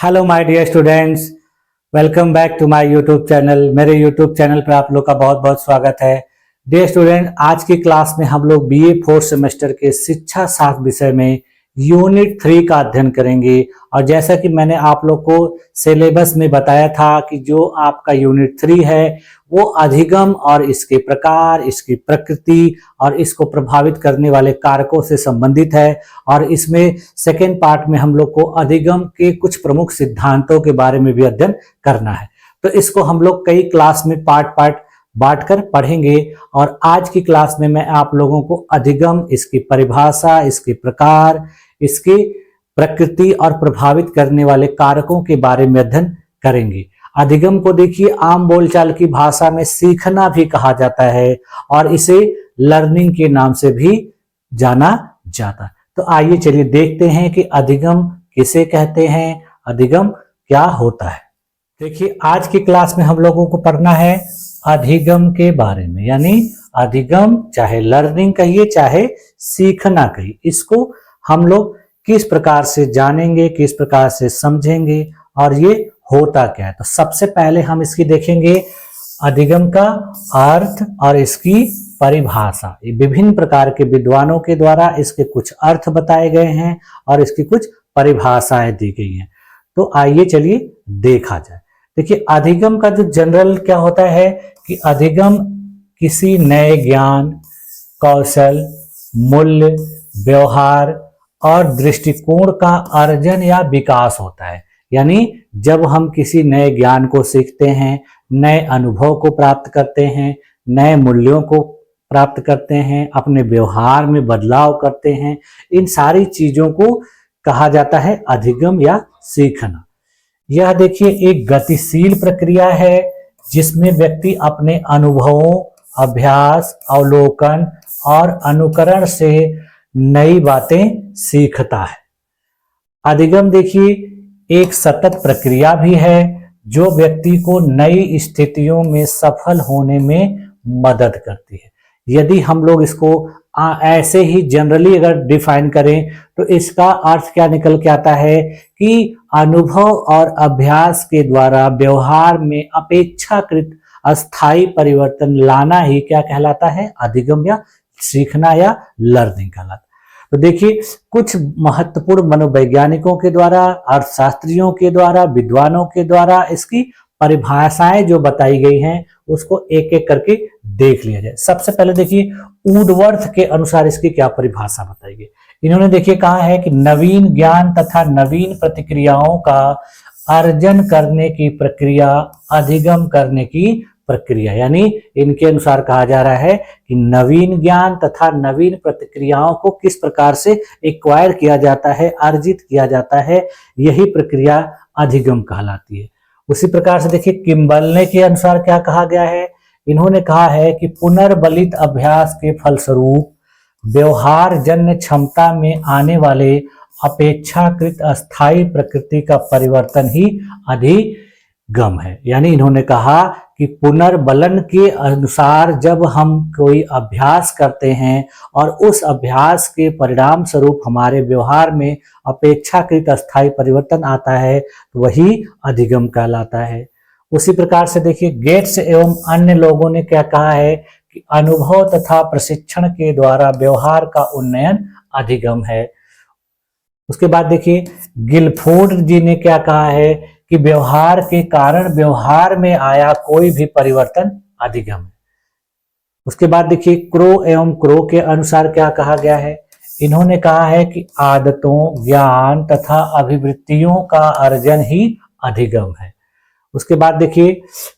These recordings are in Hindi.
Hello my dear students, welcome back to my YouTube channel. मेरे यूट्यूब चैनल पर आप लोग का बहुत बहुत स्वागत है। डियर स्टूडेंट, आज की क्लास में हम लोग बीए फोर्थ सेमेस्टर के शिक्षा शास्त्र विषय में यूनिट 3 का अध्ययन करेंगे। और जैसा कि मैंने आप लोग को सिलेबस में बताया था कि जो आपका यूनिट 3 है वो अधिगम और इसके प्रकार, इसकी प्रकृति और इसको प्रभावित करने वाले कारकों से संबंधित है। और इसमें सेकेंड पार्ट में हम लोग को अधिगम के कुछ प्रमुख सिद्धांतों के बारे में भी अध्ययन करना है। तो इसको हम लोग कई क्लास में पार्ट बांट कर पढ़ेंगे। और आज की क्लास में मैं आप लोगों को अधिगम, इसकी परिभाषा, इसके प्रकार, इसकी प्रकृति और प्रभावित करने वाले कारकों के बारे में अध्ययन करेंगे। अधिगम को देखिए आम बोलचाल की भाषा में सीखना भी कहा जाता है और इसे लर्निंग के नाम से भी जाना जाता है। तो आइए चलिए देखते हैं कि अधिगम किसे कहते हैं, अधिगम क्या होता है। देखिए आज की क्लास में हम लोगों को पढ़ना है अधिगम के बारे में, यानी अधिगम चाहे लर्निंग कहिए चाहे सीखना कहिए, इसको हम लोग किस प्रकार से जानेंगे, किस प्रकार से समझेंगे और ये होता क्या है। तो सबसे पहले हम इसकी देखेंगे अधिगम का अर्थ और इसकी परिभाषा। ये विभिन्न प्रकार के विद्वानों के द्वारा इसके कुछ अर्थ बताए गए हैं और इसकी कुछ परिभाषाएं दी गई हैं। तो आइए चलिए देखा जाए। देखिए अधिगम का जो जनरल क्या होता है कि अधिगम किसी नए ज्ञान, कौशल, मूल्य, व्यवहार और दृष्टिकोण का अर्जन या विकास होता है। यानी जब हम किसी नए ज्ञान को सीखते हैं, नए अनुभव को प्राप्त करते हैं, नए मूल्यों को प्राप्त करते हैं, अपने व्यवहार में बदलाव करते हैं, इन सारी चीजों को कहा जाता है अधिगम या सीखना। यह देखिए एक गतिशील प्रक्रिया है जिसमें व्यक्ति अपने अनुभवों, अभ्यास, अवलोकन और अनुकरण से नई बातें सीखता है। अधिगम देखिए एक सतत प्रक्रिया भी है जो व्यक्ति को नई स्थितियों में सफल होने में मदद करती है। यदि हम लोग इसको ऐसे ही जनरली अगर डिफाइन करें तो इसका अर्थ क्या निकल के आता है कि अनुभव और अभ्यास के द्वारा व्यवहार में अपेक्षाकृत अस्थायी परिवर्तन लाना ही क्या कहलाता है, अधिगम या सीखना या लर्निंग कहलाता है। तो देखिए कुछ महत्वपूर्ण मनोवैज्ञानिकों के द्वारा, अर्थशास्त्रियों के द्वारा, विद्वानों के द्वारा इसकी परिभाषाएं जो बताई गई हैं उसको एक एक करके देख लिया जाए। सबसे पहले देखिए वुडवर्थ के अनुसार इसकी क्या परिभाषा बताई गई। इन्होंने देखिए कहा है कि नवीन ज्ञान तथा नवीन प्रतिक्रियाओं का अर्जन करने की प्रक्रिया अधिगम करने की प्रक्रिया। यानी इनके अनुसार कहा जा रहा है कि नवीन ज्ञान तथा नवीन प्रतिक्रियाओं को किस प्रकार से एक्वायर किया जाता है, अर्जित किया जाता है, यही प्रक्रिया अधिगम कहलाती है। उसी प्रकार से देखिए किम्बले के अनुसार क्या कहा गया है। इन्होंने कहा है कि पुनर्बलित अभ्यास के फलस्वरूप व्यवहार जन्य क्षमता में आने वाले अपेक्षाकृत अस्थायी प्रकृति का परिवर्तन ही अधिगम है। यानी इन्होंने कहा कि पुनर्बलन के अनुसार जब हम कोई अभ्यास करते हैं और उस अभ्यास के परिणाम स्वरूप हमारे व्यवहार में अपेक्षाकृत अस्थायी परिवर्तन आता है तो वही अधिगम कहलाता है। उसी प्रकार से देखिए गेट्स एवं अन्य लोगों ने क्या कहा है कि अनुभव तथा प्रशिक्षण के द्वारा व्यवहार का उन्नयन अधिगम है। उसके बाद देखिए गिलफोर्ड जी ने क्या कहा है कि व्यवहार के कारण व्यवहार में आया कोई भी परिवर्तन अधिगम है। उसके बाद देखिए क्रो एवं क्रो के अनुसार क्या कहा गया है। इन्होंने कहा है कि आदतों, ज्ञान तथा अभिवृत्तियों का अर्जन ही अधिगम है। उसके बाद देखिए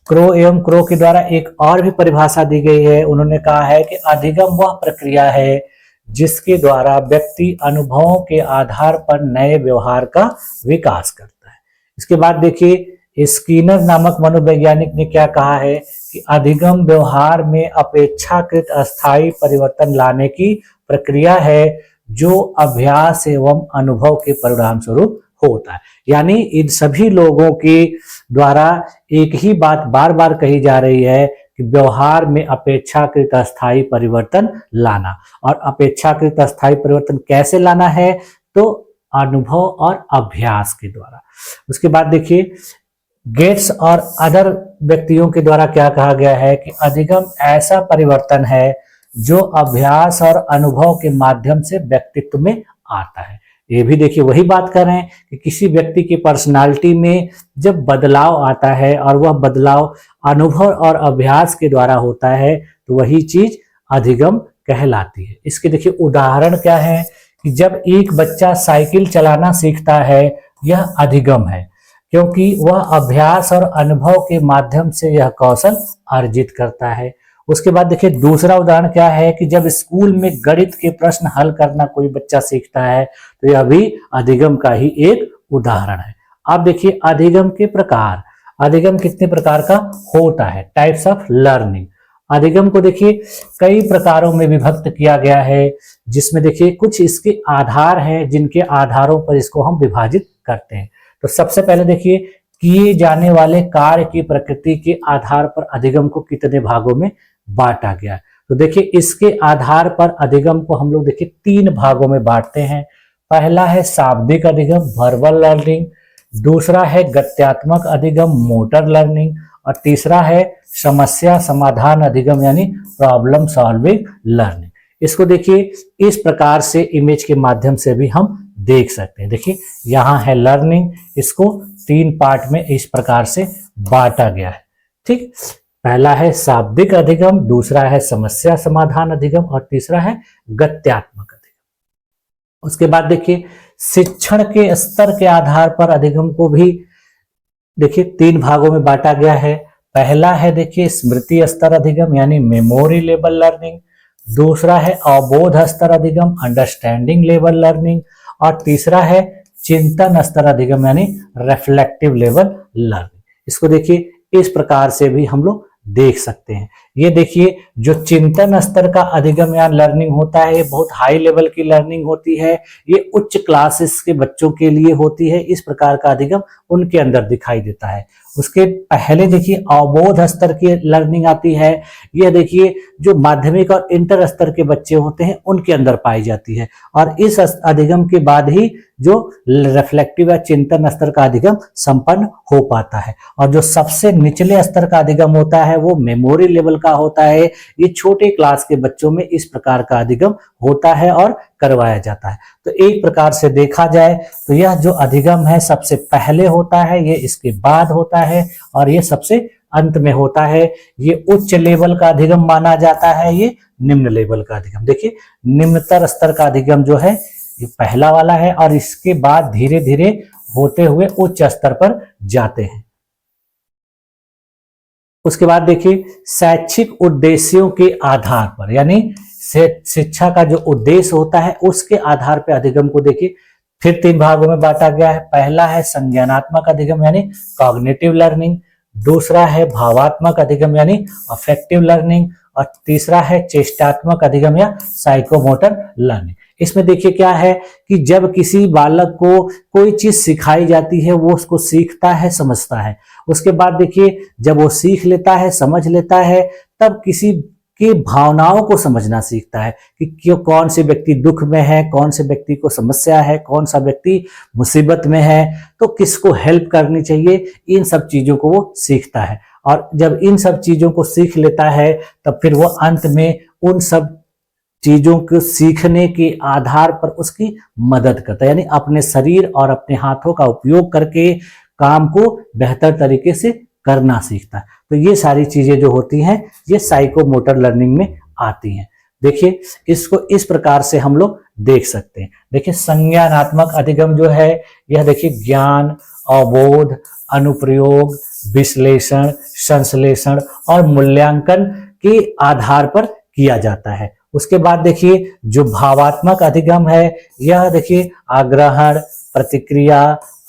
क्रो एवं क्रो के द्वारा एक और भी परिभाषा दी गई है। उन्होंने कहा है कि अधिगम वह प्रक्रिया है जिसके द्वारा व्यक्ति अनुभवों के आधार पर नए व्यवहार का विकास करता है। इसके बाद देखिए स्किनर नामक मनोवैज्ञानिक ने क्या कहा है कि अधिगम व्यवहार में अपेक्षाकृत अस्थायी परिवर्तन लाने की प्रक्रिया है जो अभ्यास एवं अनुभव के परिणाम स्वरूप होता है। यानी इन सभी लोगों के द्वारा एक ही बात बार बार कही जा रही है कि व्यवहार में अपेक्षाकृत अस्थायी परिवर्तन लाना। और अपेक्षाकृत अस्थायी परिवर्तन कैसे लाना है, तो अनुभव और अभ्यास के द्वारा। उसके बाद देखिए गेट्स और अदर व्यक्तियों के द्वारा क्या कहा गया है कि अधिगम ऐसा परिवर्तन है जो अभ्यास और अनुभव के माध्यम से व्यक्तित्व में आता है। ये भी देखिए वही बात कर रहे हैं कि किसी व्यक्ति की पर्सनालिटी में जब बदलाव आता है और वह बदलाव अनुभव और अभ्यास के द्वारा होता है तो वही चीज अधिगम कहलाती है। इसके देखिए उदाहरण क्या है कि जब एक बच्चा साइकिल चलाना सीखता है यह अधिगम है, क्योंकि वह अभ्यास और अनुभव के माध्यम से यह कौशल अर्जित करता है। उसके बाद देखिए दूसरा उदाहरण क्या है कि जब स्कूल में गणित के प्रश्न हल करना कोई बच्चा सीखता है तो यह भी अधिगम का ही एक उदाहरण है। अब देखिए अधिगम के प्रकार, अधिगम कितने प्रकार का होता है, टाइप्स ऑफ लर्निंग। अधिगम को देखिए कई प्रकारों में विभक्त किया गया है, जिसमें देखिए कुछ इसके आधार हैं जिनके आधारों पर इसको हम विभाजित करते हैं। तो सबसे पहले देखिए किए जाने वाले कार्य की प्रकृति के आधार पर अधिगम को कितने भागों में बांटा गया है। तो देखिए इसके आधार पर अधिगम को हम लोग देखिए 3 भागों में बांटते हैं। पहला है शाब्दिक अधिगम, वर्बल लर्निंग, दूसरा है गत्यात्मक अधिगम, मोटर लर्निंग, और तीसरा है समस्या समाधान अधिगम यानी प्रॉब्लम सॉल्विंग लर्निंग। इसको देखिए इस प्रकार से इमेज के माध्यम से भी हम देख सकते हैं। देखिए यहाँ है लर्निंग, इसको 3 पार्ट में इस प्रकार से बांटा गया है। ठीक, पहला है शाब्दिक अधिगम, दूसरा है समस्या समाधान अधिगम और तीसरा है गत्यात्मक अधिगम। उसके बाद देखिए शिक्षण के स्तर के आधार पर अधिगम को भी देखिए 3 भागों में बांटा गया है। पहला है देखिए स्मृति स्तर अधिगम यानी मेमोरी लेवल लर्निंग, दूसरा है अवबोध स्तर अधिगम अंडरस्टैंडिंग लेवल लर्निंग, और तीसरा है चिंतन स्तर अधिगम यानी रिफ्लेक्टिव लेवल लर्निंग। इसको देखिए इस प्रकार से भी हम लोग देख सकते हैं। ये देखिए जो चिंतन स्तर का अधिगम या लर्निंग होता है ये बहुत हाई लेवल की लर्निंग होती है, ये उच्च क्लासेस के बच्चों के लिए होती है। इस प्रकार का अधिगम उनके अंदर दिखाई देता है। उसके पहले देखिए अवबोध स्तर की लर्निंग आती है। यह देखिए जो माध्यमिक और इंटर स्तर के बच्चे होते हैं उनके अंदर पाई जाती है, और इस अधिगम के बाद ही जो रिफ्लेक्टिव या चिंतन स्तर का अधिगम संपन्न हो पाता है। और जो सबसे निचले स्तर का अधिगम होता है वो मेमोरी लेवल का होता है। ये छोटे क्लास के बच्चों में इस प्रकार का अधिगम होता है और करवाया जाता है। तो एक प्रकार से देखा जाए तो यह जो अधिगम है सबसे पहले होता है, ये इसके बाद होता है, और ये सबसे अंत में होता है। ये उच्च लेवल का अधिगम माना जाता है, ये निम्न लेवल का अधिगम। देखिए निम्नतर स्तर का अधिगम जो है ये पहला वाला है, और इसके बाद धीरे धीरे होते हुए उच्च स्तर पर जाते हैं। उसके बाद देखिए शैक्षिक उद्देश्यों के आधार पर यानी शिक्षा का जो उद्देश्य होता है उसके आधार पर अधिगम को देखिए फिर 3 भागों में बांटा गया है। पहला है संज्ञानात्मक अधिगम यानी कॉग्निटिव लर्निंग, दूसरा है भावात्मक अधिगम यानी अफेक्टिव लर्निंग, और तीसरा है चेष्टात्मक अधिगम या साइकोमोटर लर्निंग। इसमें देखिए क्या है कि जब किसी बालक को कोई चीज सिखाई जाती है वो उसको सीखता है, समझता है। उसके बाद देखिए जब वो सीख लेता है, समझ लेता है, तब किसी की भावनाओं को समझना सीखता है कि क्यों कौन से व्यक्ति दुख में है, कौन से व्यक्ति को समस्या है, कौन सा व्यक्ति मुसीबत में है, तो किसको हेल्प करनी चाहिए, इन सब चीजों को वो सीखता है। और जब इन सब चीजों को सीख लेता है तब फिर वो अंत में उन सब चीजों को सीखने के आधार पर उसकी मदद करता है, यानी अपने शरीर और अपने हाथों का उपयोग करके काम को बेहतर तरीके से करना सीखता है। तो ये सारी चीजें जो होती हैं ये साइकोमोटर लर्निंग में आती हैं। देखिए इसको इस प्रकार से हम लोग देख सकते हैं। देखिए संज्ञानात्मक अधिगम जो है यह देखिए ज्ञान, अवबोध, अनुप्रयोग, विश्लेषण, संश्लेषण और मूल्यांकन के आधार पर किया जाता है। उसके बाद देखिए जो भावात्मक अधिगम है यह देखिए आग्रहण, प्रतिक्रिया,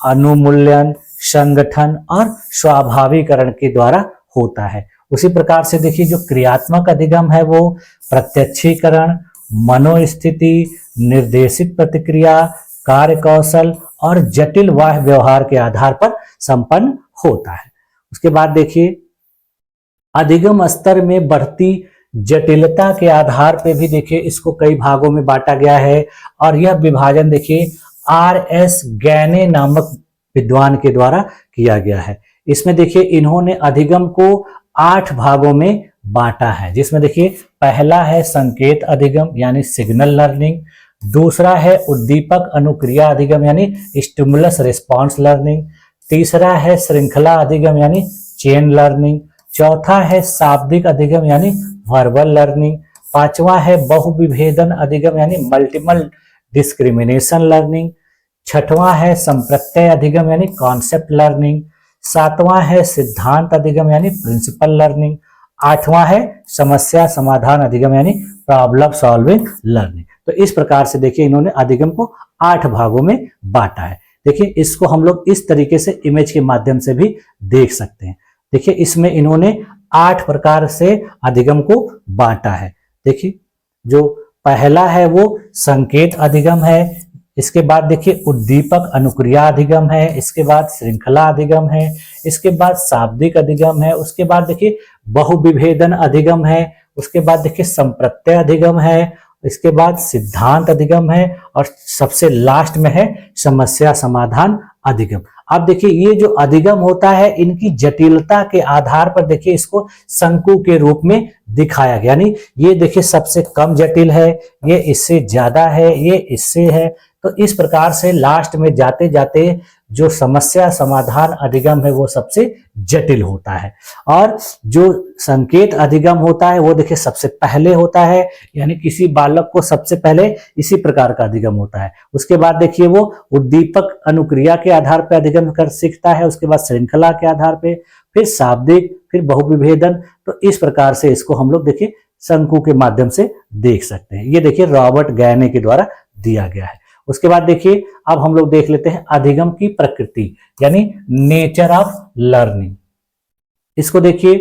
अनुमूल्यन, संगठन और स्वाभाविकरण के द्वारा होता है। उसी प्रकार से देखिए जो क्रियात्मक अधिगम है वो प्रत्यक्षीकरण, मनोस्थिति, निर्देशित प्रतिक्रिया, कार्य कौशल और जटिल वाह व्यवहार के आधार पर संपन्न होता है। उसके बाद देखिए अधिगम स्तर में बढ़ती जटिलता के आधार पे भी देखिए इसको कई भागों में बांटा गया है, और यह विभाजन देखिए R.S. गैने नामक विद्वान के द्वारा किया गया है। इसमें देखिए इन्होंने अधिगम को 8 भागों में बांटा है, जिसमें देखिए पहला है संकेत अधिगम यानी सिग्नल लर्निंग, दूसरा है उद्दीपक अनुक्रिया अधिगम यानी स्टिमुलस रिस्पॉन्स लर्निंग, तीसरा है श्रृंखला अधिगम यानी चेन लर्निंग, चौथा है शाब्दिक अधिगम यानी वर्बल लर्निंग, पांचवा है बहुविभेदन अधिगम यानी मल्टीपल डिस्क्रिमिनेशन लर्निंग, छठवां है संप्रत्यय अधिगम यानी कॉन्सेप्ट लर्निंग, सातवां है सिद्धांत अधिगम यानी प्रिंसिपल लर्निंग, आठवां है समस्या समाधान अधिगम यानी प्रॉब्लम सॉल्विंग लर्निंग। तो इस प्रकार से देखिए इन्होंने अधिगम को 8 भागों में बांटा है। देखिए इसको हम लोग इस तरीके से इमेज के माध्यम से भी देख सकते हैं। देखिए इसमें इन्होंने 8 प्रकार से अधिगम को बांटा है। देखिए जो पहला है वो संकेत अधिगम है, इसके बाद देखिए उद्दीपक अनुक्रिया अधिगम है, इसके बाद श्रृंखला अधिगम है, इसके बाद शाब्दिक अधिगम है, उसके बाद देखिए बहुविभेदन अधिगम है, उसके बाद देखिए संप्रत्यय अधिगम है, इसके बाद सिद्धांत अधिगम है और सबसे लास्ट में है समस्या समाधान अधिगम। अब देखिए ये जो अधिगम होता है इनकी जटिलता के आधार पर देखिए इसको शंकु के रूप में दिखाया गया, यानी ये देखिए सबसे कम जटिल है, ये इससे ज्यादा है, ये इससे है। तो इस प्रकार से लास्ट में जाते जाते जो समस्या समाधान अधिगम है वो सबसे जटिल होता है और जो संकेत अधिगम होता है वो देखिए सबसे पहले होता है, यानी किसी बालक को सबसे पहले इसी प्रकार का अधिगम होता है। उसके बाद देखिए वो उद्दीपक अनुक्रिया के आधार पर अधिगम कर सीखता है, उसके बाद श्रृंखला के आधार पे, फिर शाब्दिक, फिर बहुविभेदन। तो इस प्रकार से इसको हम लोग देखिए शंकु के माध्यम से देख सकते हैं। ये देखिए रॉबर्ट गैने के द्वारा दिया गया है। उसके बाद देखिए अब हम लोग देख लेते हैं अधिगम की प्रकृति यानी नेचर ऑफ लर्निंग। इसको देखिए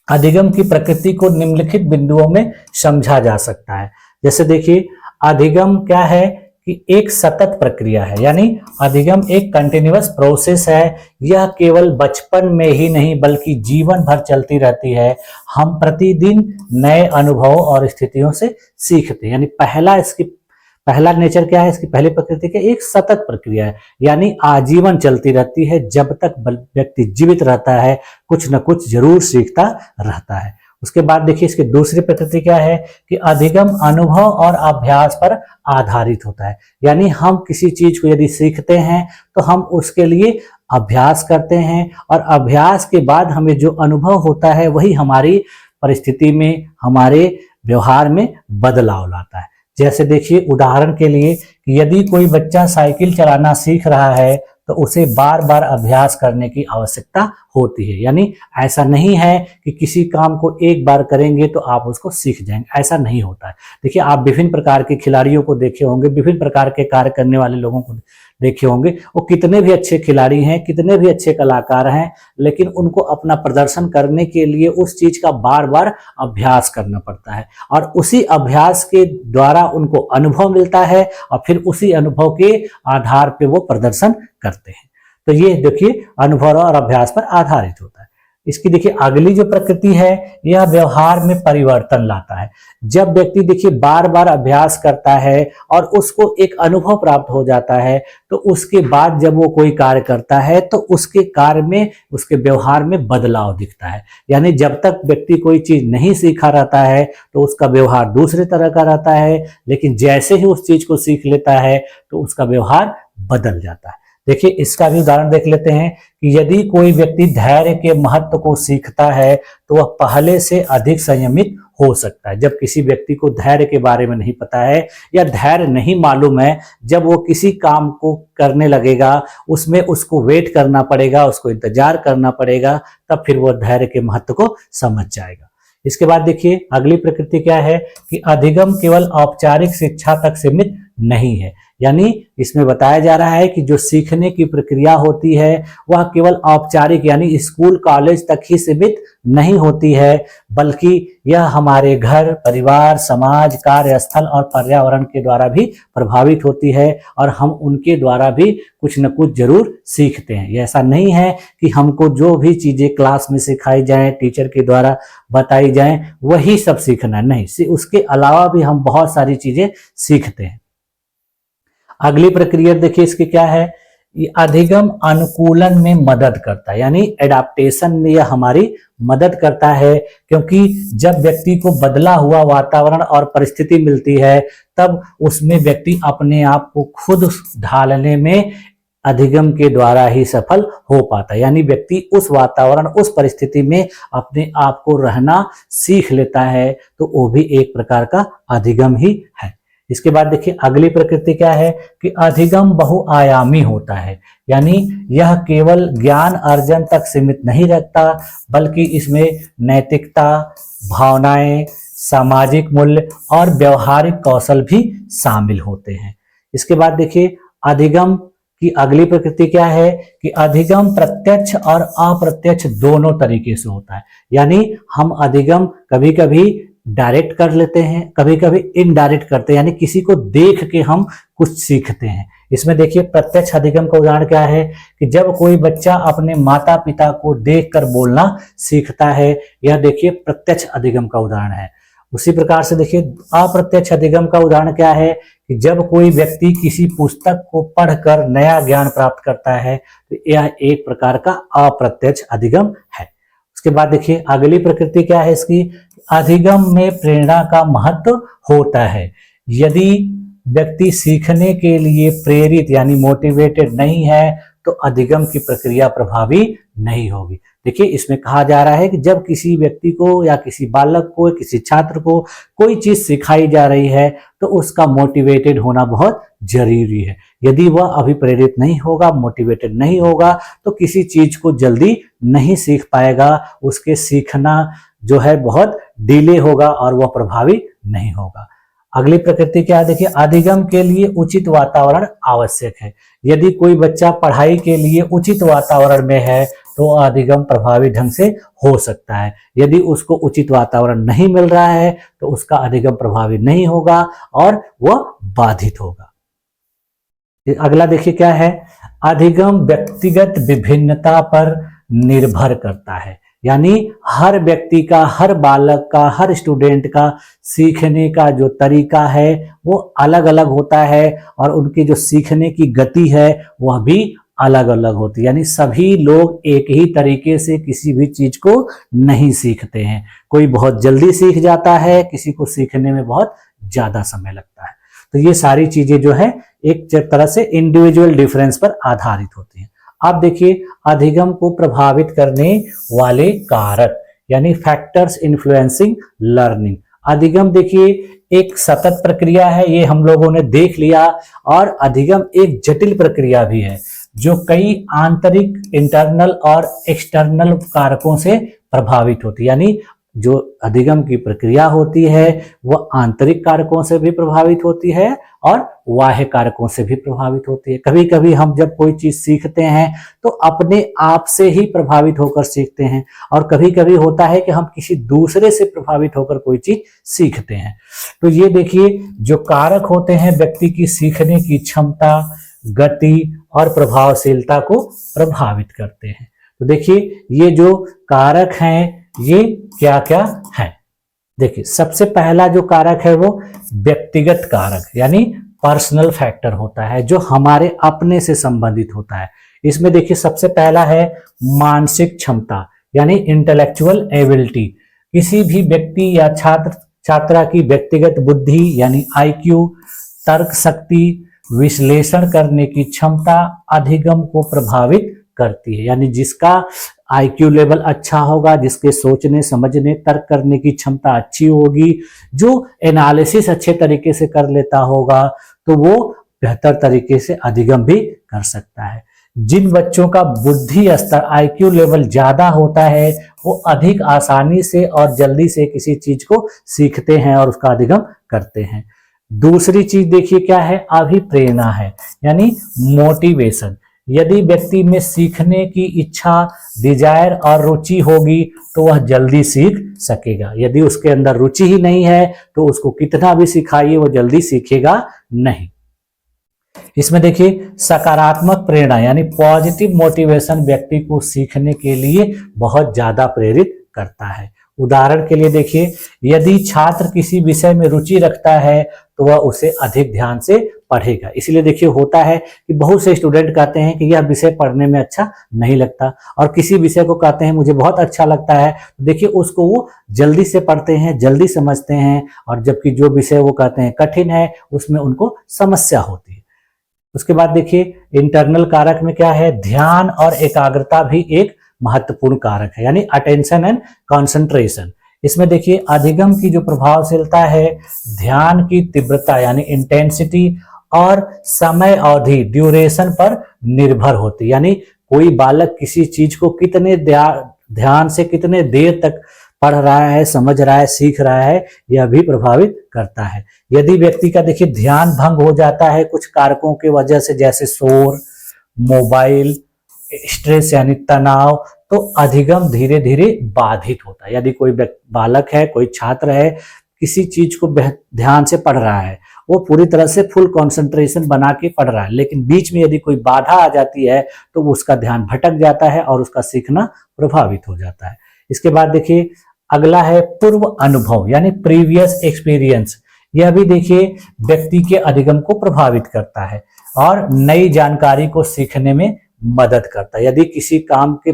अधिगम की प्रकृति को निम्नलिखित बिंदुओं में समझा जा सकता है। जैसे देखिए अधिगम क्या है कि एक सतत प्रक्रिया है, यानी अधिगम एक कंटिन्यूअस प्रोसेस है। यह केवल बचपन में ही नहीं बल्कि जीवन भर चलती रहती है। हम प्रतिदिन नए अनुभवों और स्थितियों से सीखते हैं। यानी पहला नेचर क्या है इसकी, पहली प्रकृति की एक सतत प्रक्रिया है, यानी आजीवन चलती रहती है। जब तक व्यक्ति जीवित रहता है कुछ न कुछ जरूर सीखता रहता है। उसके बाद देखिए इसकी दूसरी प्रकृति क्या है कि अधिगम अनुभव और अभ्यास पर आधारित होता है। यानी हम किसी चीज को यदि सीखते हैं तो हम उसके लिए अभ्यास करते हैं और अभ्यास के बाद हमें जो अनुभव होता है वही हमारी परिस्थिति में, हमारे व्यवहार में बदलाव लाता है। जैसे देखिए उदाहरण के लिए यदि कोई बच्चा साइकिल चलाना सीख रहा है तो उसे बार बार अभ्यास करने की आवश्यकता होती है। यानी ऐसा नहीं है कि किसी काम को एक बार करेंगे तो आप उसको सीख जाएंगे, ऐसा नहीं होता है। देखिए आप विभिन्न प्रकार के खिलाड़ियों को देखे होंगे, विभिन्न प्रकार के कार्य करने वाले लोगों को देखे होंगे, वो कितने भी अच्छे खिलाड़ी हैं, कितने भी अच्छे कलाकार हैं, लेकिन उनको अपना प्रदर्शन करने के लिए उस चीज का बार बार अभ्यास करना पड़ता है और उसी अभ्यास के द्वारा उनको अनुभव मिलता है और फिर उसी अनुभव के आधार पे वो प्रदर्शन करते हैं। तो ये देखिए अनुभव और अभ्यास पर आधारित होता है। इसकी देखिए अगली जो प्रकृति है यह व्यवहार में परिवर्तन लाता है। जब व्यक्ति देखिए बार बार अभ्यास करता है और उसको एक अनुभव प्राप्त हो जाता है तो उसके बाद जब वो कोई कार्य करता है तो उसके कार्य में, उसके व्यवहार में बदलाव दिखता है। यानी जब तक व्यक्ति कोई चीज नहीं सीखा रहता है तो उसका व्यवहार दूसरे तरह का रहता है, लेकिन जैसे ही उस चीज को सीख लेता है तो उसका व्यवहार बदल जाता है। देखिए इसका भी उदाहरण देख लेते हैं कि यदि कोई व्यक्ति धैर्य के महत्व को सीखता है तो वह पहले से अधिक संयमित हो सकता है। जब किसी व्यक्ति को धैर्य के बारे में नहीं पता है या धैर्य नहीं मालूम है, जब वो किसी काम को करने लगेगा उसमें उसको वेट करना पड़ेगा, उसको इंतजार करना पड़ेगा, तब फिर वो धैर्य के महत्व को समझ जाएगा। इसके बाद देखिए अगली प्रकृति क्या है कि अधिगम केवल औपचारिक शिक्षा तक सीमित नहीं है। यानी इसमें बताया जा रहा है कि जो सीखने की प्रक्रिया होती है वह केवल औपचारिक यानी स्कूल कॉलेज तक ही सीमित नहीं होती है, बल्कि यह हमारे घर, परिवार, समाज, कार्यस्थल और पर्यावरण के द्वारा भी प्रभावित होती है और हम उनके द्वारा भी कुछ न कुछ जरूर सीखते हैं। ऐसा नहीं है कि हमको जो भी चीजें क्लास में सिखाई जाएं, टीचर के द्वारा बताई जाएं, वही सब सीखना नहीं, उसके अलावा भी हम बहुत सारी चीजें सीखते हैं। अगली प्रक्रिया देखिए इसकी क्या है, ये अधिगम अनुकूलन में मदद करता है, यानी एडाप्टेशन में यह हमारी मदद करता है, क्योंकि जब व्यक्ति को बदला हुआ वातावरण और परिस्थिति मिलती है तब उसमें व्यक्ति अपने आप को खुद ढालने में अधिगम के द्वारा ही सफल हो पाता है। यानी व्यक्ति उस वातावरण, उस परिस्थिति में अपने आप को रहना सीख लेता है, तो वो भी एक प्रकार का अधिगम ही है। इसके बाद देखिए अगली प्रकृति क्या है कि अधिगम बहुआयामी होता है, यानी यह केवल ज्ञान अर्जन तक सीमित नहीं रहता, बल्कि इसमें नैतिकता, भावनाएं, सामाजिक मूल्य और व्यवहारिक कौशल भी शामिल होते हैं। इसके बाद देखिए अधिगम की अगली प्रकृति क्या है कि अधिगम प्रत्यक्ष और अप्रत्यक्ष दोनों तरीके से होता है, यानी हम अधिगम कभी कभी डायरेक्ट कर लेते हैं, कभी कभी इनडायरेक्ट करते हैं, यानी किसी को देख के हम कुछ सीखते हैं। इसमें देखिए प्रत्यक्ष अधिगम का उदाहरण क्या है कि जब कोई बच्चा अपने माता पिता को देखकर बोलना सीखता है, यह देखिए प्रत्यक्ष अधिगम का उदाहरण है। उसी प्रकार से देखिए अप्रत्यक्ष अधिगम का उदाहरण क्या है कि जब कोई व्यक्ति किसी पुस्तक को पढ़कर नया ज्ञान प्राप्त करता है, तो यह एक प्रकार का अप्रत्यक्ष अधिगम है। उसके बाद देखिए अगली प्रकृति क्या है इसकी, अधिगम में प्रेरणा का महत्व होता है। यदि व्यक्ति सीखने के लिए प्रेरित यानी मोटिवेटेड नहीं है, तो अधिगम की प्रक्रिया प्रभावी नहीं होगी। देखिए इसमें कहा जा रहा है कि जब किसी व्यक्ति को या किसी बालक को, किसी छात्र को कोई चीज सिखाई जा रही है, तो उसका मोटिवेटेड होना बहुत जरूरी है। यदि वह अभी प्रेरित नहीं होगा, मोटिवेटेड नहीं होगा, तो किसी चीज को जल्दी नहीं सीख पाएगा, उसके सीखना जो है बहुत डिले होगा और वह प्रभावी नहीं होगा। अगली प्रकृति क्या है देखिए, अधिगम के लिए उचित वातावरण आवश्यक है। यदि कोई बच्चा पढ़ाई के लिए उचित वातावरण में है, तो अधिगम प्रभावी ढंग से हो सकता है। यदि उसको उचित वातावरण नहीं मिल रहा है, तो उसका अधिगम प्रभावी नहीं होगा और वह बाधित होगा। अगला देखिए क्या है, अधिगम व्यक्तिगत विभिन्नता पर निर्भर करता है, यानी हर व्यक्ति का, हर बालक का, हर स्टूडेंट का सीखने का जो तरीका है वो अलग अलग होता है और उनकी जो सीखने की गति है वह भी अलग अलग होती है। यानी सभी लोग एक ही तरीके से किसी भी चीज को नहीं सीखते हैं। कोई बहुत जल्दी सीख जाता है, किसी को सीखने में बहुत ज्यादा समय लगता है। तो ये सारी चीजें जो है एक तरह से इंडिविजुअल डिफरेंस पर आधारित होती हैं। अब देखिए अधिगम को प्रभावित करने वाले कारक यानी फैक्टर्स इन्फ्लुएंसिंग लर्निंग। अधिगम देखिए एक सतत प्रक्रिया है, ये हम लोगों ने देख लिया, और अधिगम एक जटिल प्रक्रिया भी है जो कई आंतरिक, इंटरनल और एक्सटर्नल कारकों से प्रभावित होती है। यानी जो अधिगम की प्रक्रिया होती है वह आंतरिक कारकों से भी प्रभावित होती है और बाह्य कारकों से भी प्रभावित होती है। कभी कभी हम जब कोई चीज सीखते हैं तो अपने आप से ही प्रभावित होकर सीखते हैं, और कभी कभी होता है कि हम किसी दूसरे से प्रभावित होकर कोई चीज सीखते हैं। तो ये देखिए जो कारक होते हैं व्यक्ति की सीखने की क्षमता, गति और प्रभावशीलता को प्रभावित करते हैं। तो देखिए ये जो कारक हैं ये क्या क्या है। देखिए सबसे पहला जो कारक है वो व्यक्तिगत कारक यानी पर्सनल फैक्टर होता है, जो हमारे अपने से संबंधित होता है। इसमें देखिए सबसे पहला है मानसिक क्षमता यानी इंटेलेक्चुअल एबिलिटी। किसी भी व्यक्ति या छात्रा की व्यक्तिगत बुद्धि यानी IQ, तर्क शक्ति, विश्लेषण करने की क्षमता अधिगम को प्रभावित करती है। यानी जिसका IQ लेवल अच्छा होगा, जिसके सोचने समझने तर्क करने की क्षमता अच्छी होगी, जो एनालिसिस अच्छे तरीके से कर लेता होगा, तो वो बेहतर तरीके से अधिगम भी कर सकता है। जिन बच्चों का बुद्धि स्तर IQ लेवल ज्यादा होता है वो अधिक आसानी से और जल्दी से किसी चीज को सीखते हैं और उसका अधिगम करते हैं। दूसरी चीज देखिए क्या है, अभिप्रेरणा है यानी मोटिवेशन। यदि व्यक्ति में सीखने की इच्छा, डिजायर और रुचि होगी तो वह जल्दी सीख सकेगा। यदि उसके अंदर रुचि ही नहीं है तो उसको कितना भी सिखाइए वो जल्दी सीखेगा नहीं। इसमें देखिए सकारात्मक प्रेरणा यानी पॉजिटिव मोटिवेशन व्यक्ति को सीखने के लिए बहुत ज्यादा प्रेरित करता है। उदाहरण के लिए देखिए यदि छात्र किसी विषय में रुचि रखता है तो वह उसे अधिक ध्यान से पढ़ेगा। इसीलिए देखिए होता है कि बहुत से स्टूडेंट कहते हैं कि यह विषय पढ़ने में अच्छा नहीं लगता, और किसी विषय को कहते हैं मुझे बहुत अच्छा लगता है, तो देखिए उसको वो जल्दी से पढ़ते हैं, जल्दी समझते हैं, और जबकि जो विषय वो कहते हैं कठिन है उसमें उनको समस्या होती है। उसके बाद देखिए इंटरनल कारक में क्या है, ध्यान और एकाग्रता भी एक महत्वपूर्ण कारक है, यानी अटेंशन एंड कंसंट्रेशन। इसमें देखिए अधिगम की जो प्रभावशीलता है, ध्यान की तीव्रता यानी इंटेंसिटी और समय अवधि ड्यूरेशन पर निर्भर होती है। यानी कोई बालक किसी चीज को कितने ध्यान से कितने देर तक पढ़ रहा है, समझ रहा है, सीख रहा है, यह भी प्रभावित करता है। यदि व्यक्ति का देखिए ध्यान भंग हो जाता है कुछ कारकों की वजह से, जैसे शोर, मोबाइल, स्ट्रेस यानी तनाव, तो अधिगम धीरे धीरे बाधित होता है। यदि कोई बालक है, कोई छात्र है, किसी चीज को ध्यान से पढ़ रहा है, वो पूरी तरह से फुल कंसंट्रेशन बना के पढ़ रहा है, लेकिन बीच में यदि कोई बाधा आ जाती है तो उसका ध्यान भटक जाता है और उसका सीखना प्रभावित हो जाता है। इसके बाद देखिए अगला है पूर्व अनुभव यानी प्रीवियस एक्सपीरियंस। यह भी देखिए व्यक्ति के अधिगम को प्रभावित करता है और नई जानकारी को सीखने में मदद करता है। यदि किसी काम के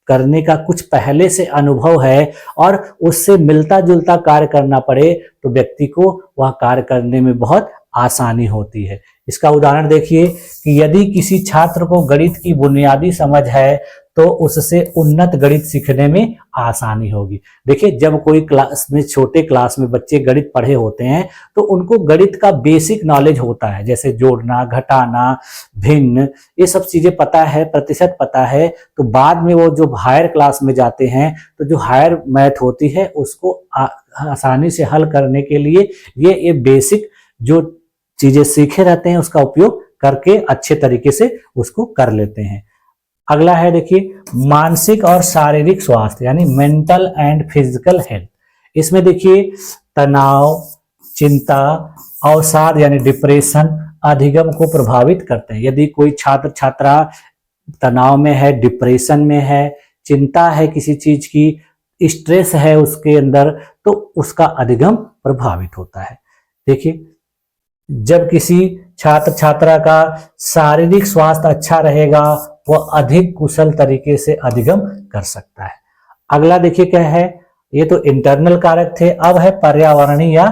करने का कुछ पहले से अनुभव है और उससे मिलता जुलता कार्य करना पड़े तो व्यक्ति को वह कार्य करने में बहुत आसानी होती है। इसका उदाहरण देखिए कि यदि किसी छात्र को गणित की बुनियादी समझ है तो उससे उन्नत गणित सीखने में आसानी होगी। देखिए जब कोई क्लास में, छोटे क्लास में बच्चे गणित पढ़े होते हैं तो उनको गणित का बेसिक नॉलेज होता है, जैसे जोड़ना, घटाना, भिन्न, ये सब चीजें पता है, प्रतिशत पता है। तो बाद में वो जो हायर क्लास में जाते हैं तो जो हायर मैथ होती है उसको आसानी से हल करने के लिए ये बेसिक जो चीजें सीखे रहते हैं उसका उपयोग करके अच्छे तरीके से उसको कर लेते हैं। अगला है देखिए मानसिक और शारीरिक स्वास्थ्य यानी मेंटल एंड फिजिकल हेल्थ। इसमें देखिए तनाव, चिंता, अवसाद यानी डिप्रेशन अधिगम को प्रभावित करते हैं। यदि कोई छात्र छात्रा तनाव में है, डिप्रेशन में है, चिंता है किसी चीज की, स्ट्रेस है उसके अंदर, तो उसका अधिगम प्रभावित होता है। देखिए जब किसी छात्र छात्रा का शारीरिक स्वास्थ्य अच्छा रहेगा वह अधिक कुशल तरीके से अधिगम कर सकता है। अगला देखिए क्या है, ये तो इंटरनल कारक थे, अब है पर्यावरणीय या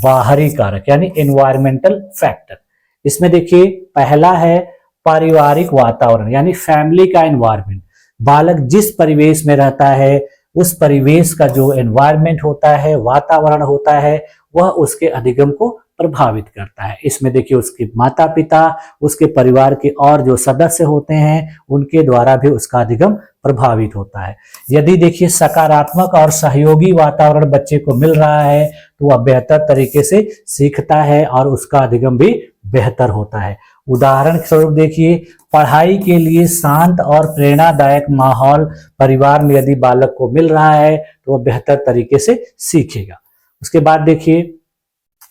बाहरी कारक यानी एनवायरमेंटल फैक्टर। इसमें देखिए पहला है पारिवारिक वातावरण यानी फैमिली का एनवायरमेंट। बालक जिस परिवेश में रहता है उस परिवेश का जो एनवायरमेंट होता है, वातावरण होता है, वह उसके अधिगम को प्रभावित करता है। इसमें देखिए उसके माता पिता, उसके परिवार के और जो सदस्य होते हैं उनके द्वारा भी उसका अधिगम प्रभावित होता है। यदि देखिए सकारात्मक और सहयोगी वातावरण बच्चे को मिल रहा है तो वह बेहतर तरीके से सीखता है और उसका अधिगम भी बेहतर होता है। उदाहरण के स्वरूप देखिए पढ़ाई के लिए शांत और प्रेरणादायक माहौल परिवार में यदि बालक को मिल रहा है तो वह बेहतर तरीके से सीखेगा। उसके बाद देखिए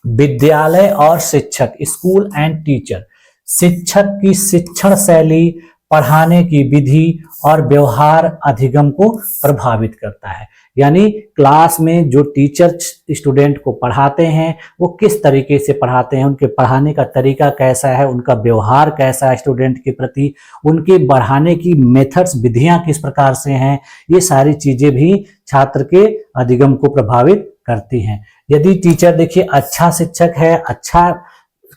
विद्यालय और शिक्षक, स्कूल एंड टीचर। शिक्षक की शिक्षण शैली, पढ़ाने की विधि और व्यवहार अधिगम को प्रभावित करता है। यानी क्लास में जो टीचर स्टूडेंट को पढ़ाते हैं वो किस तरीके से पढ़ाते हैं, उनके पढ़ाने का तरीका कैसा है, उनका व्यवहार कैसा है स्टूडेंट के प्रति, उनके पढ़ाने की मेथड्स, विधियां किस प्रकार से हैं, ये सारी चीजें भी छात्र के अधिगम को प्रभावित करती हैं। यदि टीचर देखिए अच्छा शिक्षक है, अच्छा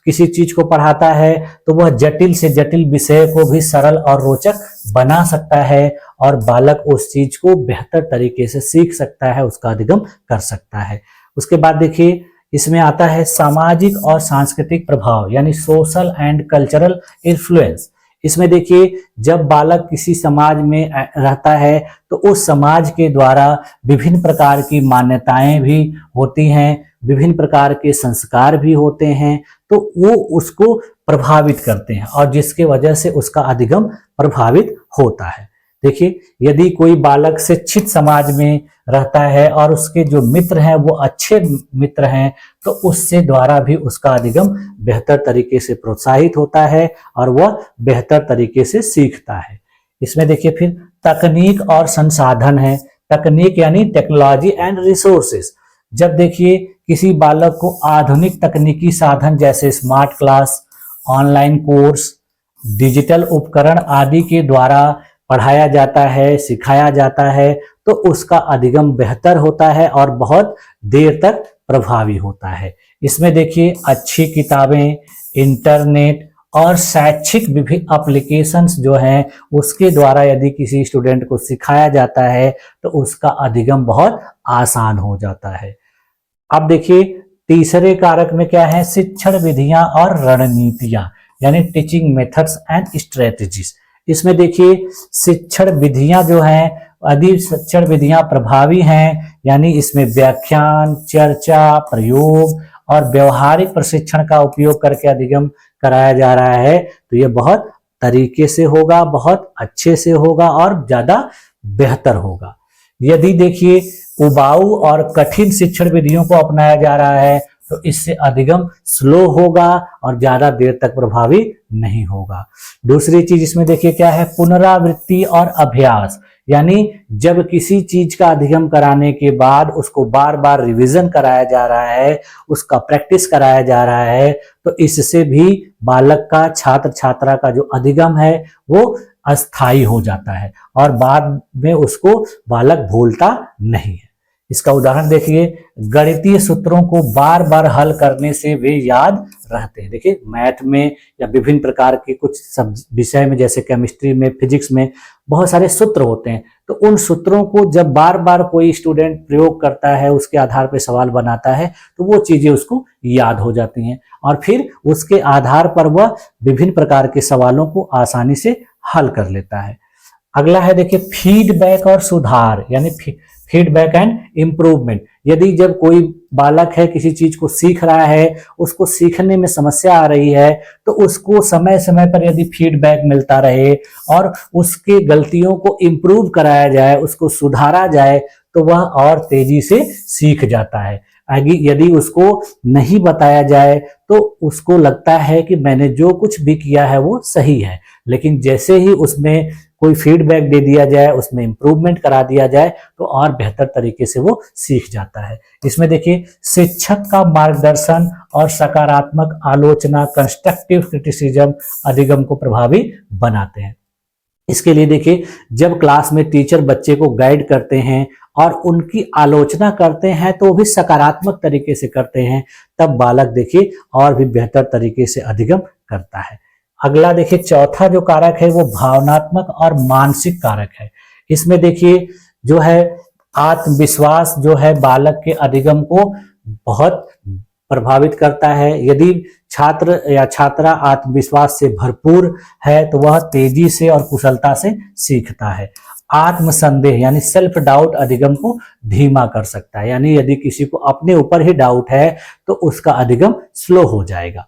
किसी चीज को पढ़ाता है तो वह जटिल से जटिल विषय को भी सरल और रोचक बना सकता है और बालक उस चीज को बेहतर तरीके से सीख सकता है, उसका अधिगम कर सकता है। उसके बाद देखिए इसमें आता है सामाजिक और सांस्कृतिक प्रभाव यानी सोशल एंड कल्चरल इन्फ्लुएंस। इसमें देखिए जब बालक किसी समाज में रहता है तो उस समाज के द्वारा विभिन्न प्रकार की मान्यताएं भी होती हैं, विभिन्न प्रकार के संस्कार भी होते हैं, तो वो उसको प्रभावित करते हैं और जिसके वजह से उसका अधिगम प्रभावित होता है। देखिए यदि कोई बालक शिक्षित समाज में रहता है और उसके जो मित्र हैं वो अच्छे मित्र हैं तो उससे द्वारा भी उसका अधिगम बेहतर तरीके से प्रोत्साहित होता है और वह बेहतर तरीके से सीखता है। इसमें देखिए फिर तकनीक और संसाधन है। तकनीक यानी टेक्नोलॉजी एंड रिसोर्सेस। जब देखिए किसी बालक को आधुनिक तकनीकी साधन जैसे smart class, online course, digital उपकरण आदि के द्वारा पढ़ाया जाता है, सिखाया जाता है, तो उसका अधिगम बेहतर होता है और बहुत देर तक प्रभावी होता है। इसमें देखिए अच्छी किताबें, इंटरनेट और शैक्षिक विभिन्न एप्लीकेशंस जो हैं उसके द्वारा यदि किसी स्टूडेंट को सिखाया जाता है तो उसका अधिगम बहुत आसान हो जाता है। अब देखिए तीसरे कारक में क्या है, शिक्षण विधियां और रणनीतियां, यानी टीचिंग मेथड्स एंड स्ट्रेटजीज। इसमें देखिए शिक्षण विधियां जो हैं, यदि शिक्षण विधियां प्रभावी हैं, यानी इसमें व्याख्यान, चर्चा, प्रयोग और व्यवहारिक प्रशिक्षण का उपयोग करके अधिगम कराया जा रहा है, तो ये बहुत तरीके से होगा, बहुत अच्छे से होगा और ज्यादा बेहतर होगा। यदि देखिए उबाऊ और कठिन शिक्षण विधियों को अपनाया जा रहा है तो इससे अधिगम स्लो होगा और ज्यादा देर तक प्रभावी नहीं होगा। दूसरी चीज इसमें देखिए क्या है, पुनरावृत्ति और अभ्यास, यानी जब किसी चीज का अधिगम कराने के बाद उसको बार बार रिवीजन कराया जा रहा है, उसका प्रैक्टिस कराया जा रहा है, तो इससे भी बालक का, छात्र छात्रा का जो अधिगम है वो अस्थायी हो जाता है और बाद में उसको बालक भूलता नहीं है। इसका उदाहरण देखिए, गणितीय सूत्रों को बार बार हल करने से वे याद रहते हैं। देखिए मैथ में या विभिन्न प्रकार के कुछ सब विषय में, जैसे केमिस्ट्री में, फिजिक्स में बहुत सारे सूत्र होते हैं, तो उन सूत्रों को जब बार बार कोई स्टूडेंट प्रयोग करता है, उसके आधार पर सवाल बनाता है, तो वो चीजें उसको याद हो जाती हैं और फिर उसके आधार पर वह विभिन्न प्रकार के सवालों को आसानी से हल कर लेता है। अगला है देखिए फीडबैक और सुधार, यानी फीडबैक एंड इम्प्रूवमेंट। यदि जब कोई बालक है किसी चीज को सीख रहा है, उसको सीखने में समस्या आ रही है, तो उसको समय समय पर यदि फीडबैक मिलता रहे और उसके गलतियों को इम्प्रूव कराया जाए, उसको सुधारा जाए, तो वह और तेजी से सीख जाता है। यदि उसको नहीं बताया जाए तो उसको लगता है कि मैंने जो कुछ भी किया है वो सही है, लेकिन जैसे ही उसमें कोई फीडबैक दे दिया जाए, उसमें इंप्रूवमेंट करा दिया जाए, तो और बेहतर तरीके से वो सीख जाता है। इसमें देखिए शिक्षक का मार्गदर्शन और सकारात्मक आलोचना, कंस्ट्रक्टिव क्रिटिसिज्म अधिगम को प्रभावी बनाते हैं। इसके लिए देखिए जब क्लास में टीचर बच्चे को गाइड करते हैं और उनकी आलोचना करते हैं तो वो भी सकारात्मक तरीके से करते हैं, तब बालक देखिए और भी बेहतर तरीके से अधिगम करता है। अगला देखिए चौथा जो कारक है वो भावनात्मक और मानसिक कारक है। इसमें देखिए जो है आत्मविश्वास जो है बालक के अधिगम को बहुत प्रभावित करता है। यदि छात्र या छात्रा आत्मविश्वास से भरपूर है तो वह तेजी से और कुशलता से सीखता है। आत्मसंदेह यानी सेल्फ डाउट अधिगम को धीमा कर सकता है, यानी यदि किसी को अपने ऊपर ही डाउट है तो उसका अधिगम स्लो हो जाएगा।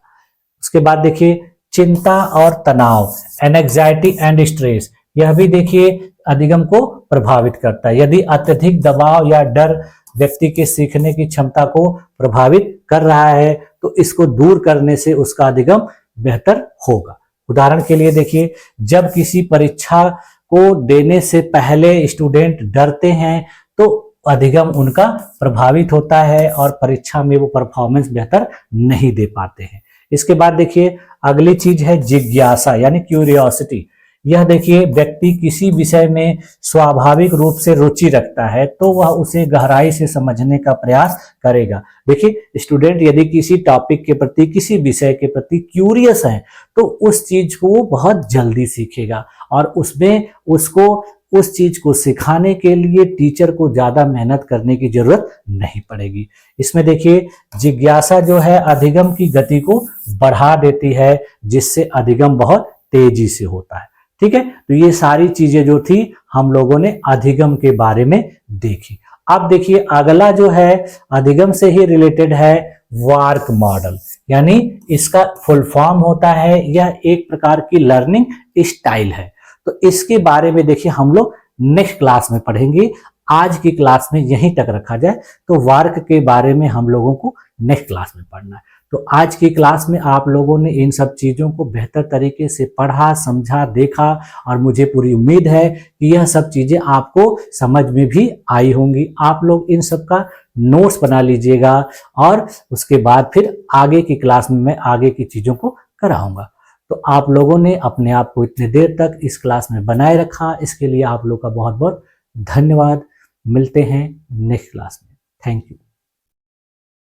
उसके बाद देखिए चिंता और तनाव, एंजाइटी एंड स्ट्रेस, यह भी देखिए अधिगम को प्रभावित करता है। यदि अत्यधिक दबाव या डर व्यक्ति के सीखने की क्षमता को प्रभावित कर रहा है तो इसको दूर करने से उसका अधिगम बेहतर होगा। उदाहरण के लिए देखिए जब किसी परीक्षा को देने से पहले स्टूडेंट डरते हैं तो अधिगम उनका प्रभावित होता है और परीक्षा में वो परफॉर्मेंस बेहतर नहीं दे पाते हैं। इसके बाद देखिए अगली चीज है जिज्ञासा यानी क्यूरियोसिटी। यह देखिए व्यक्ति किसी विषय में स्वाभाविक रूप से रुचि रखता है तो वह उसे गहराई से समझने का प्रयास करेगा। देखिए स्टूडेंट यदि किसी टॉपिक के प्रति, किसी विषय के प्रति क्यूरियस है तो उस चीज को वो बहुत जल्दी सीखेगा और उसमें उसको उस चीज को सिखाने के लिए टीचर को ज्यादा मेहनत करने की जरूरत नहीं पड़ेगी। इसमें देखिए जिज्ञासा जो है अधिगम की गति को बढ़ा देती है, जिससे अधिगम बहुत तेजी से होता है। ठीक है, तो ये सारी चीजें जो थी हम लोगों ने अधिगम के बारे में देखी। अब देखिए अगला जो है अधिगम से ही रिलेटेड है वार्क मॉडल, यानी इसका फुल फॉर्म होता है, यह एक प्रकार की लर्निंग स्टाइल है। तो इसके बारे में देखिए हम लोग नेक्स्ट क्लास में पढ़ेंगे। आज की क्लास में यहीं तक रखा जाए, तो वार्क के बारे में हम लोगों को नेक्स्ट क्लास में पढ़ना है। तो आज की क्लास में आप लोगों ने इन सब चीजों को बेहतर तरीके से पढ़ा, समझा, देखा और मुझे पूरी उम्मीद है कि यह सब चीजें आपको समझ में भी आई होंगी। आप लोग इन सब का नोट्स बना लीजिएगा और उसके बाद फिर आगे की क्लास में मैं आगे की चीजों को कराऊंगा। तो आप लोगों ने अपने आप को इतने देर तक इस क्लास में बनाए रखा, इसके लिए आप लोग का बहुत बहुत धन्यवाद। मिलते हैं नेक्स्ट क्लास में। Thank you.